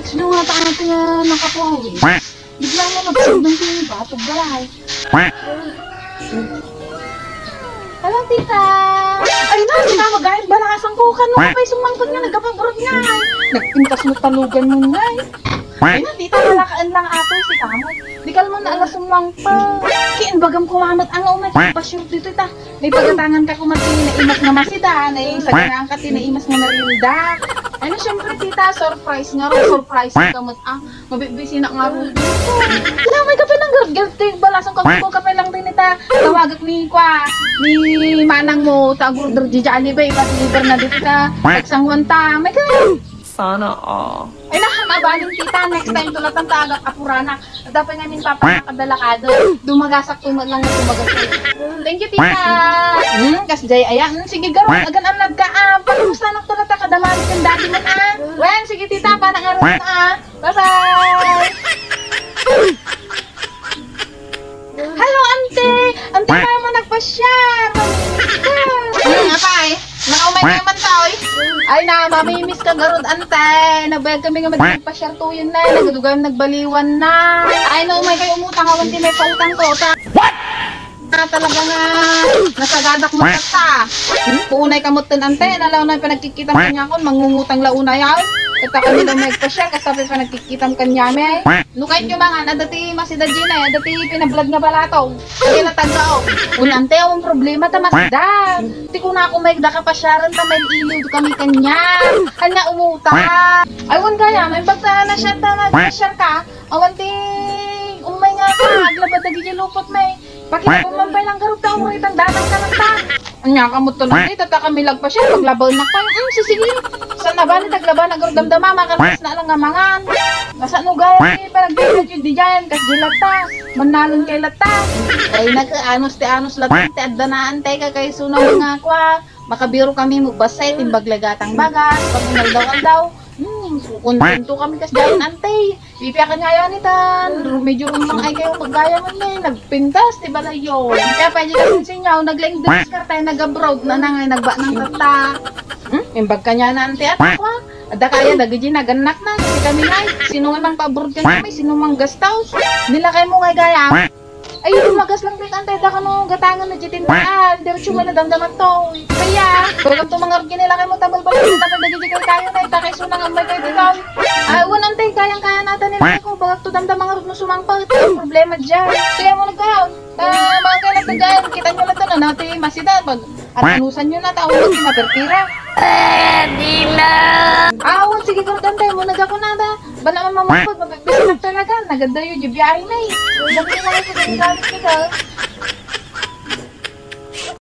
Sino nga tayo kaya nakapuwi? Bigla mo nagsunod ng tiba, tugbalay. Hello, tita! Ay na, tita, magayad ba na asang kukan mo? Kapay sumangkot nga, nagkapabrod nga. Nagpintas mo talugan mo nga. Ay na, tita, malakaan lang ato si Kamot. Di ka naman na alas sumangpa. Kiin bagam kumamat ang umay. Pasyur dito, tita. May pagatangan ka kumati na imas nga masida. Na yung saganaan ka tinaimas nga narinda. Ano, syempre, tita, surprise nga rin. Surprise nga kamot. Mabibisi na nga rin. Tita, may kape lang girl. Balasang kong kape lang din, tita. Tawagak ni Kwa. Ni manang mo. Tagur derjijaan ni Bay. Pati liber na dito ka. Tagsangwan ta. May kape. Sana all. Ay nakabaling tita, next time tulad ng tagak apurana. Dapat namin papanakadalakado. Dumagasak tumag lang na tumagas. Thank you tita. Kas jay aya. Sige garo, agan anad ka palusta nak tulad ka damali kang dati mo Wen, sige tita, panangaron na Bye-bye. Hello ante. Ante tayo mo nagpa-share. Apay. Nakaumay naman tao Ay na, mamimiss ka garod ante. Nabayag kami nga magpa-share to yun na. Nagadugan nagbaliwan na. Ay na, umay kayo umutang awan din may pautang ko. What? Talaga nga nasagadak mo ta. Puunay kamutin ante. Nalaw na pinagkikita mo niya ako. Mangungutang launa yaw. Ito kami na magpa-share kasi pa nagkikita mo kanya may. Nukay nyo mga nadati masida Gina. Dati pinablad nga balataw. Kaya natagao. Unante ang problema ta masida. Di ko na ako may dakapasyaran ta may iliw kami kanya. Kanya umutang. Aywan kaya may bagta na siya ta mag-share ka. Awan ti umay nga ka. Aglabad na gigilupot may. Pakita ko mampay lang garot ka mo itang datang ka lang ta. Anya ka mo to na tata kami lagpa siya paglabaw na pa. Sige. Sana ba ni taglaba na gardamdama makalas na lang nga mangan. Nasa nugay panagbibig yung diyan kas dilata. Manalon kay lata. Ay nag-anos ti anos lata ti addanaan tay ka kay suno mga kwa. Makabiro kami mo basay timbaglagatang bagas pag daw. Kontento kami kas dayon antay. Ipiakan nga yan itan. Medyo rumang ay kayo maggaya mo niya. Nagpintas, di ba na yun? Kaya pwede kasi sinyaw, naglaing discard nag-abroad na nangay, nagba ng tata. Imbag ka niya na ante at ako. Ada kaya, dagiji naganak na. Kasi kami nga, sino nga mang pa-abroad ka niya, may sino mang gastaws. Nila kayo mo ngay gaya. Ay, lumagas lang din antay, da ka no, gatangan na jitin na. Diretso mo na damdaman to. Kaya, kung ito mga orgi nila kayo mo tabal-bal, dapat dagiji kayo na, itakay sunang ambay kayo dito. Awan antay, kayang-kaya natin nila ko. Bakit to damdam mga orgi no sumangpal, ito ang problema dyan. Kaya mo nagkaw. Mga kayo nagtagayan, kita nyo na ito na natin masida. Pag atanusan nyo na, tawag na pertira. Dila! Awan, sige ko antay mo, nagako na da. Bala mamamapod, mabibisi na talaga. Naganda yung jibiyahe na eh. Bakit mo kayo sa galit